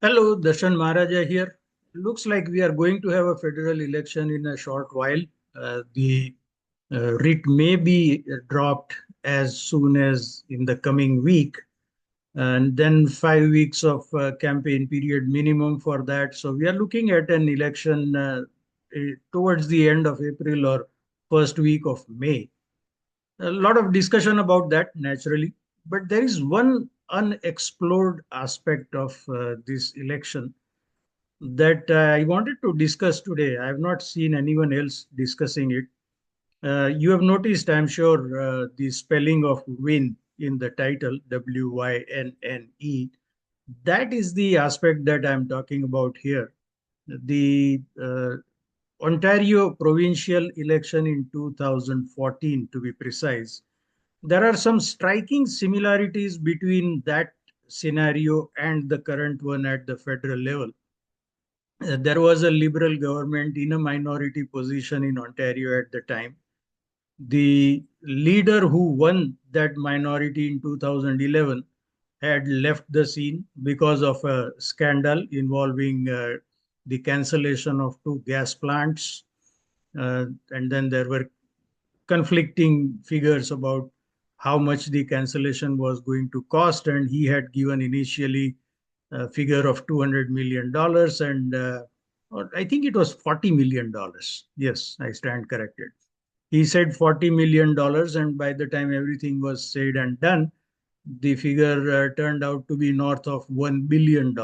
Hello, Darshan Maharaja here. Looks like we are going to have a federal election in a short while. The writ may be dropped as soon as in the coming week, and then 5 weeks of campaign period minimum for that. So we are looking at an election towards the end of April or first week of May. A lot of discussion about that, naturally, but there is one unexplored aspect of this election that I wanted to discuss today. I have not seen anyone else discussing it. You have noticed, I'm sure, the spelling of Wynne in the title, Wynne. That is the aspect that I'm talking about here. The Ontario provincial election in 2014, to be precise, there are some striking similarities between that scenario and the current one at the federal level. There was a liberal government in a minority position in Ontario at the time. The leader who won that minority in 2011 had left the scene because of a scandal involving the cancellation of two gas plants. And then there were conflicting figures about how much the cancellation was going to cost. And he had given initially a figure of $200 million and or I think it was $40 million. Yes, I stand corrected. He said $40 million, and by the time everything was said and done, the figure turned out to be north of $1 billion.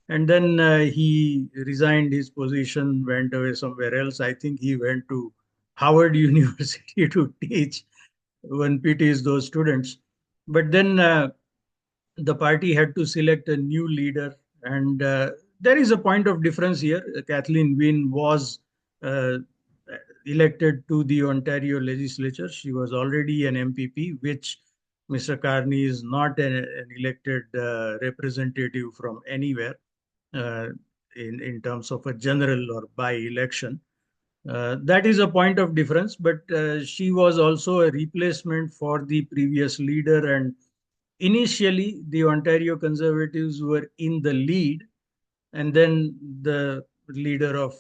And then he resigned his position, went away somewhere else. I think he went to Howard University to teach. One pities those students. But then the party had to select a new leader. And there is a point of difference here. Kathleen Wynne was uh, elected to the Ontario legislature. She was already an MPP, which Mr. Carney is not an elected representative from anywhere uh, in terms of a general or by election. That is a point of difference, but she was also a replacement for the previous leader. And initially, the Ontario Conservatives were in the lead, and then the leader of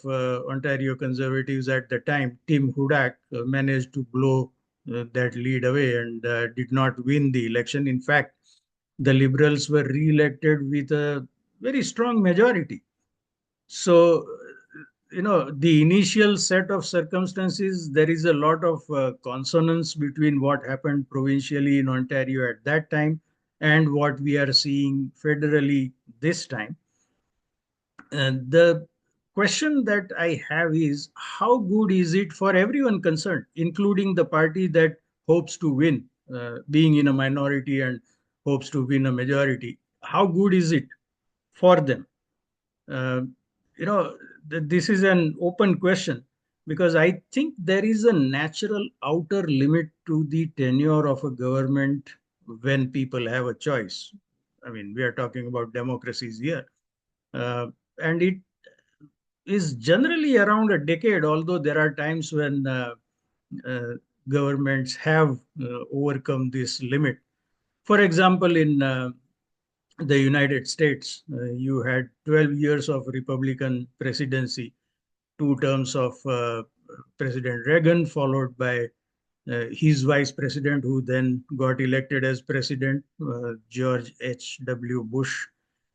Ontario Conservatives at the time, Tim Hudak, managed to blow that lead away and did not win the election. In fact, the Liberals were re-elected with a very strong majority. So, the initial set of circumstances, there is a lot of consonance between what happened provincially in Ontario at that time and what we are seeing federally this time. And the question that I have is, how good is it for everyone concerned, including the party that hopes to win, being in a minority and hopes to win a majority? How good is it for them? Uh, this is an open question because I think there is a natural outer limit to the tenure of a government when people have a choice. I mean, we are talking about democracies here. Uh, and it is generally around a decade, although there are times when uh, governments have overcome this limit. For example, in the United States, you had 12 years of Republican presidency, two terms of President Reagan, followed by his vice president, who then got elected as president, George H.W. Bush.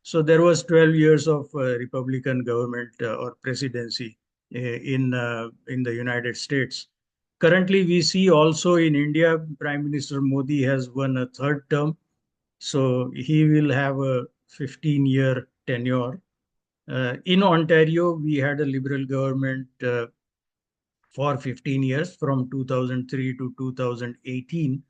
So there was 12 years of Republican government or presidency in the United States. Currently, we see also in India, Prime Minister Modi has won a third term, so he will have a 15-year tenure. In Ontario, we had a Liberal government for 15 years from 2003 to 2018.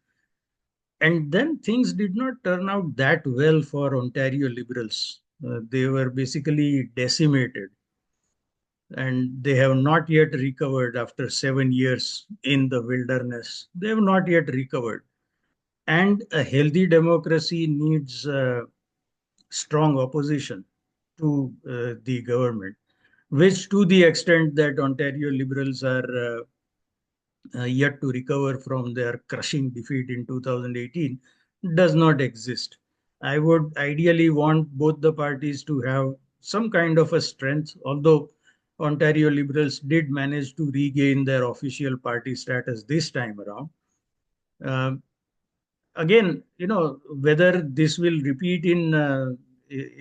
And then things did not turn out that well for Ontario Liberals. They were basically decimated, and they have not yet recovered after 7 years in the wilderness. They have not yet recovered. And a healthy democracy needs strong opposition to the government, which, to the extent that Ontario Liberals are yet to recover from their crushing defeat in 2018, does not exist. I would ideally want both the parties to have some kind of a strength, although Ontario Liberals did manage to regain their official party status this time around. Um Again, whether this will repeat in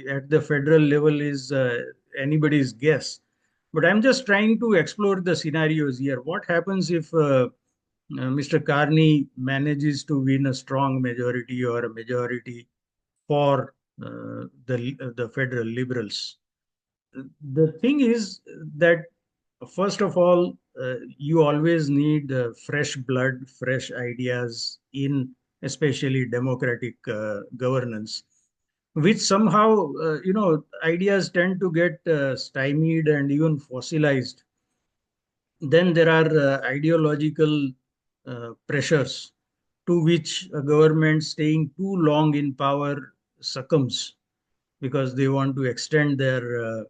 at the federal level is anybody's guess. But I'm just trying to explore the scenarios here. What happens if Mr. Carney manages to win a strong majority or a majority for the federal liberals? The thing is that first of all, you always need fresh blood, fresh ideas in especially democratic governance, which somehow, ideas tend to get stymied and even fossilized. Then there are ideological pressures to which a government staying too long in power succumbs because they want to extend their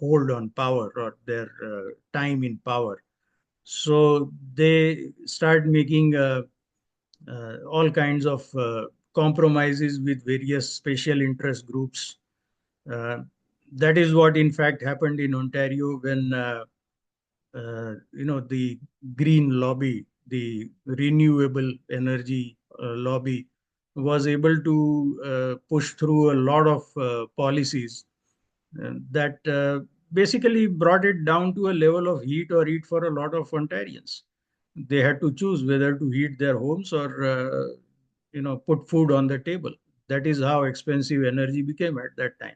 hold on power or their time in power. So they start making all kinds of compromises with various special interest groups. Uh, that is what, in fact, happened in Ontario when the green lobby, the renewable energy lobby, was able to push through a lot of policies that basically brought it down to a level of heat or eat for a lot of Ontarians. They had to choose whether to heat their homes or put food on the table. That is how expensive energy became at that time.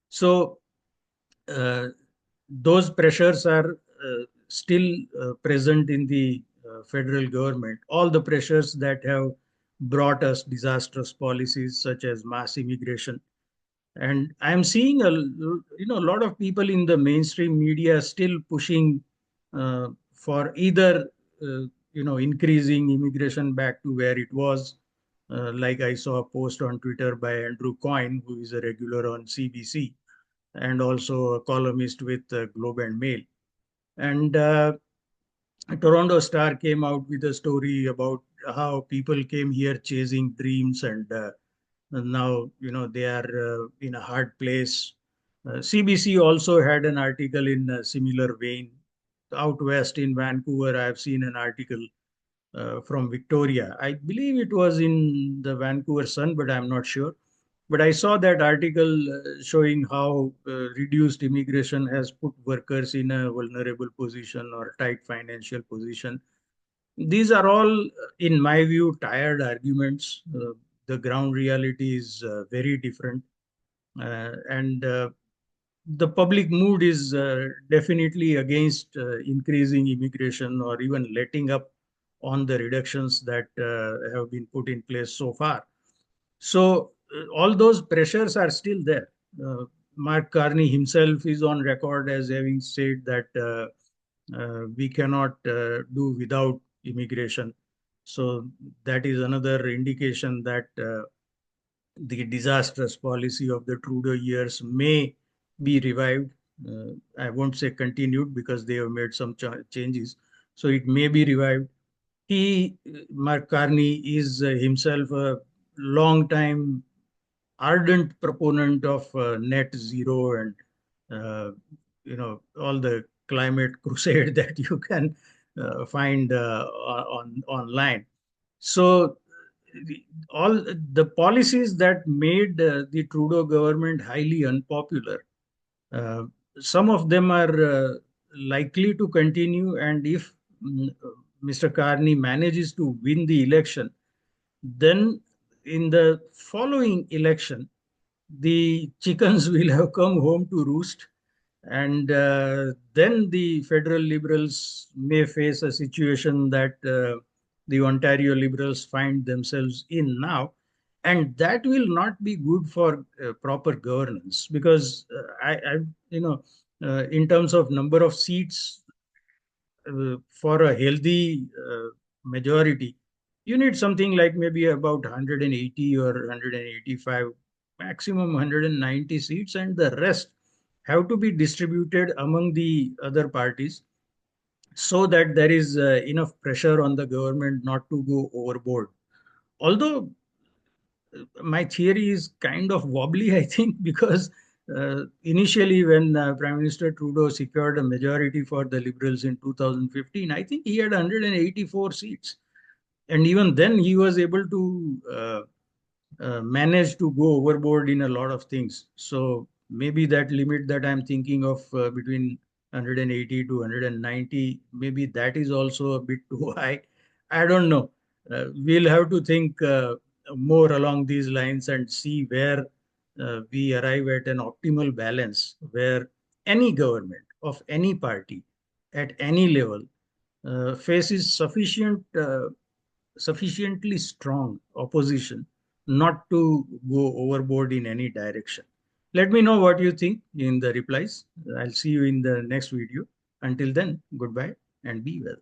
So uh, those pressures are still present in the federal government. All the pressures that have brought us disastrous policies such as mass immigration, and I'm seeing a lot of people in the mainstream media still pushing for either increasing immigration back to where it was. Like I saw a post on Twitter by Andrew Coyne, who is a regular on CBC and also a columnist with Globe and Mail. And Toronto Star came out with a story about how people came here chasing dreams, and now they are in a hard place. CBC also had an article in a similar vein. Out west in Vancouver, I have seen an article from Victoria. I believe it was in the Vancouver Sun, but I'm not sure. But I saw that article showing how reduced immigration has put workers in a vulnerable position or tight financial position. These are all, in my view, tired arguments. The ground reality is very different. And the public mood is definitely against increasing immigration or even letting up on the reductions that have been put in place so far. So all those pressures are still there. Mark Carney himself is on record as having said that we cannot do without immigration. So that is another indication that the disastrous policy of the Trudeau years may be revived. I won't say continued because they have made some changes. So it may be revived. Mark Carney, is himself a long time ardent proponent of net zero and all the climate crusade that you can find on online. So all the policies that made the Trudeau government highly unpopular, uh, some of them are likely to continue, and if Mr. Carney manages to win the election, then in the following election, the chickens will have come home to roost, and then the federal liberals may face a situation that the Ontario liberals find themselves in now. And that will not be good for proper governance because in terms of number of seats for a healthy majority, you need something like maybe about 180 or 185, maximum 190 seats, and the rest have to be distributed among the other parties so that there is enough pressure on the government not to go overboard. Although my theory is kind of wobbly, I think, because initially when Prime Minister Trudeau secured a majority for the Liberals in 2015, I think he had 184 seats. And even then, he was able to manage to go overboard in a lot of things. So maybe that limit that I'm thinking of between 180 to 190, maybe that is also a bit too high. I don't know. We'll have to think more along these lines and see where we arrive at an optimal balance where any government of any party at any level faces sufficiently strong opposition not to go overboard in any direction. Let me know what you think in the replies. I'll see you in the next video. Until then, goodbye and be well.